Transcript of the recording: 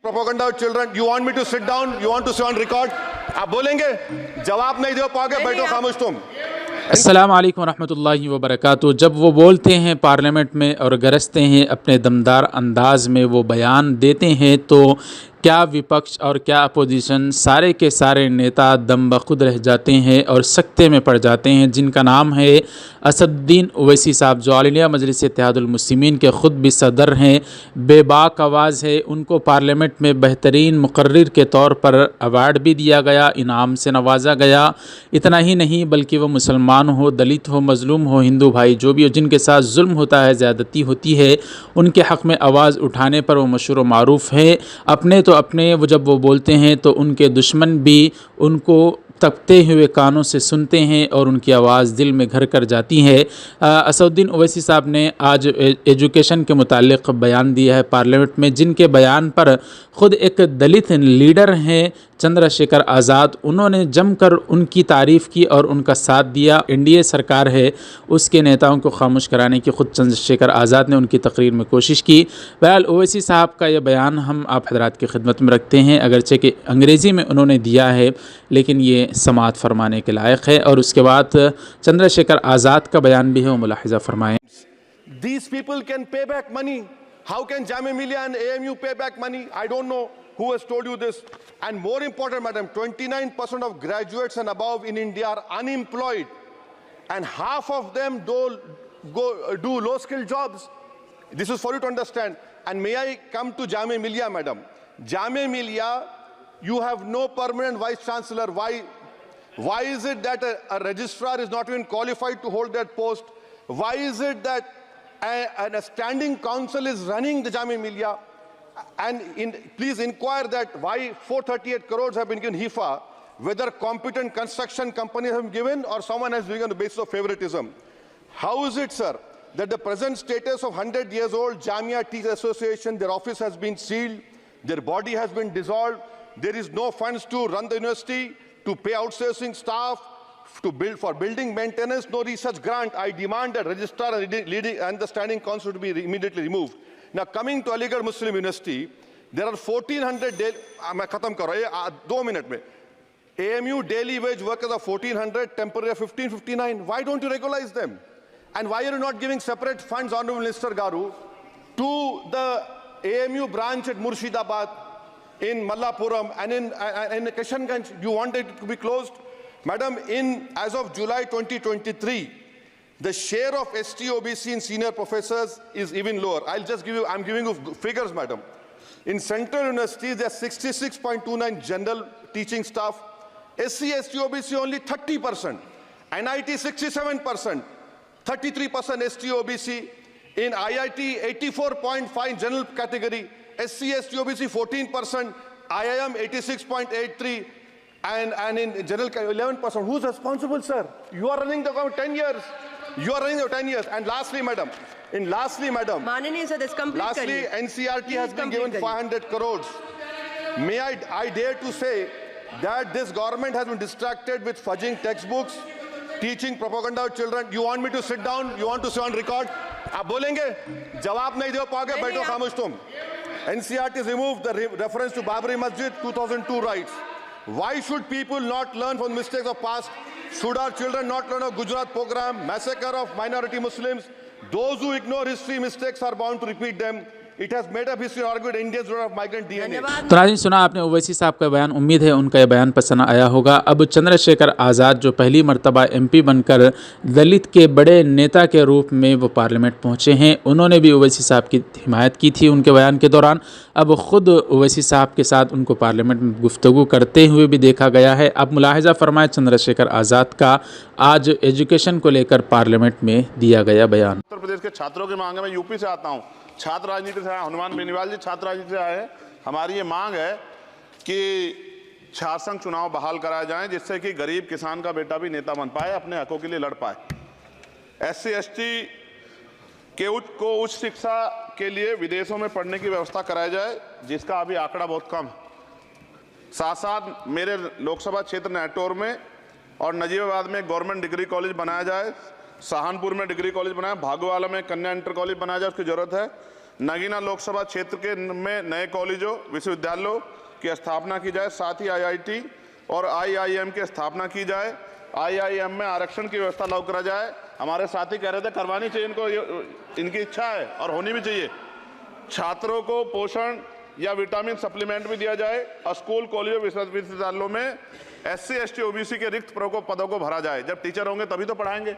Propaganda of children. You want me to sit down? You want to sit on record? आप बोलेंगे, जवाब नहीं दे पाओगे, बैठो खामोश तुम। अस्सलामु अलैकुम रहमतुल्लाहि व बरकातुहू। जब वो बोलते हैं पार्लियामेंट में और गरजते हैं अपने दमदार अंदाज में, वो बयान देते हैं, तो क्या विपक्ष और क्या अपोजिशन सारे के सारे नेता दम बखुद रह जाते हैं और सकते में पड़ जाते हैं। जिनका नाम है असदुद्दीन ओवैसी साहब, जो ऑल इंडिया मजलिस इत्तेहादुल मुस्लिमीन के ख़ुद भी सदर हैं, बेबाक आवाज़ है। उनको पार्लियामेंट में बेहतरीन मुकर्रिर के तौर पर अवार्ड भी दिया गया, इनाम से नवाजा गया। इतना ही नहीं बल्कि वो मुसलमान हो, दलित हो, मज़लूम हो, हिंदू भाई जो भी हो, जिनके साथ जुल्म होता है, ज़्यादती होती है, उनके हक़ में आवाज़ उठाने पर वो मशहूर व मारूफ़ है। अपने वो जब वो बोलते हैं तो उनके दुश्मन भी उनको तपते हुए कानों से सुनते हैं और उनकी आवाज़ दिल में घर कर जाती है। असदुद्दीन ओवैसी साहब ने आज एजुकेशन के मुतालिक बयान दिया है पार्लियामेंट में, जिनके बयान पर ख़ुद एक दलित लीडर हैं चंद्रशेखर आज़ाद, उन्होंने जमकर उनकी तारीफ़ की और उनका साथ दिया। एनडीए सरकार है, उसके नेताओं को खामोश कराने की ख़ुद चंद्रशेखर आज़ाद ने उनकी तकरीर में कोशिश की। बहरहाल ओवैसी साहब का यह बयान हम आप हज़रात की खिदमत में रखते हैं, अगरचे कि अंग्रेज़ी में उन्होंने दिया है, लेकिन ये समाअत फरमाने के लायक है। और उसके बाद चंद्रशेखर आज़ाद का बयान भी है, वो मुलाहिज़ा फरमाएँ। These people can pay back money. How can Jamia Millia and AMU pay back money? I don't know who has told you this. And more important, madam, 29% of graduates and above in India are unemployed, and half of them do low-skilled jobs. This is for you to understand. And may I come to Jamia Millia, madam? Jamia Millia, you have no permanent vice chancellor. Why is it that a registrar is not even qualified to hold that post? Why is it that a standing council is running the Jamia Millia? And please inquire that why 438 crores have been given HIFA, whether competent construction companies have been given or someone has been given on the basis of favoritism. How is it, sir, that the present status of 100 years old Jamia Teachers Association, their office has been sealed, their body has been dissolved, there is no funds to run the university, to pay outsourcing staff, to build for building maintenance, no research grant. I demand that registrar and the standing council to be immediately removed. Now, coming to Aligarh Muslim University, there are 1,400 2 minutes. AMU daily wage workers are 1,400, temporary 1,559. Why don't you regularize them? And why are you not giving separate funds, Honorable Minister Garu, to the AMU branch at Murshidabad, in Mallapuram, and in Kishanganj? You want it to be closed? Madam, as of July 2023, the share of ST-OBC in senior professors is even lower. I'm giving you figures, madam. In central universities, there's 66.29 general teaching staff. SC, ST-OBC only 30%. NIT 67%. 33% ST-OBC. In IIT, 84.5 general category. SC, ST-OBC 14%. IIM 86.83%. And in general 11%. Who's responsible, sir? You are running the government 10 years. You are running the 10 years. And lastly, madam, Mananiya sir, this complete lastly, NCRT has been given 500 crores. May I dare to say that this government has been distracted with fudging textbooks, teaching propaganda of children. You want me to sit down? You want to sit on record? आप बोलेंगे, जवाब नहीं दे पाओगे, बैठो खामोश तुम। NCRT has removed the reference to Babri Masjid 2002 rights. Why should people not learn from the mistakes of past? Should our children not learn of Gujarat program, massacre of minority Muslims? Those who ignore history mistakes are bound to repeat them. It has made up history argued Indians don't have migrant DNA. तो नाज़रीन, सुना आपने ओवैसी साहब का बयान। उम्मीद है उनका यह बयान पसंद आया होगा। अब चंद्रशेखर आज़ाद जो पहली मर्तबा MP बनकर दलित के बड़े नेता के रूप में वो पार्लियामेंट पहुँचे हैं, उन्होंने भी ओवैसी साहब की हिमायत की थी उनके बयान के दौरान। अब ख़ुद ओवैसी साहब के साथ उनको पार्लियामेंट में गुफ्तगू करते हुए भी देखा गया है। अब मुलाहिज़ा फरमाए चंद्रशेखर आज़ाद का आज एजुकेशन को लेकर पार्लियामेंट में दिया गया बयान। उत्तर प्रदेश के छात्रों की मांग है। मैं यूपी से आता हूँ, छात्र राजनीति से आया, हनुमान बेनीवाल जी छात्र राजनीति से आए हैं। हमारी ये मांग है कि छात्र संघ चुनाव बहाल कराए जाएं, जिससे कि गरीब किसान का बेटा भी नेता बन पाए, अपने हकों के लिए लड़ पाए। SC ST के उच्च शिक्षा के लिए विदेशों में पढ़ने की व्यवस्था कराई जाए, जिसका अभी आंकड़ा बहुत कम है। साथ साथ मेरे लोकसभा क्षेत्र नेटौर में और नजीबाबाद में गवर्नमेंट डिग्री कॉलेज बनाया जाए, सहारनपुर में डिग्री कॉलेज बनाया, भागोवाला में कन्या इंटर कॉलेज बनाया जाए, उसकी ज़रूरत है। नगीना लोकसभा क्षेत्र के में नए कॉलेजों विश्वविद्यालयों की स्थापना की जाए। साथ ही IIT और IIM की स्थापना की जाए। IIM में आरक्षण की व्यवस्था लागू करा जाए। हमारे साथी कह रहे थे करवानी चाहिए इनको, इनकी इच्छा है और होनी भी चाहिए। छात्रों को पोषण या विटामिन सप्लीमेंट भी दिया जाए। स्कूल कॉलेजों विश्वविद्यालयों में SC ST OBC के रिक्त पदों को भरा जाए। जब टीचर होंगे तभी तो पढ़ाएंगे।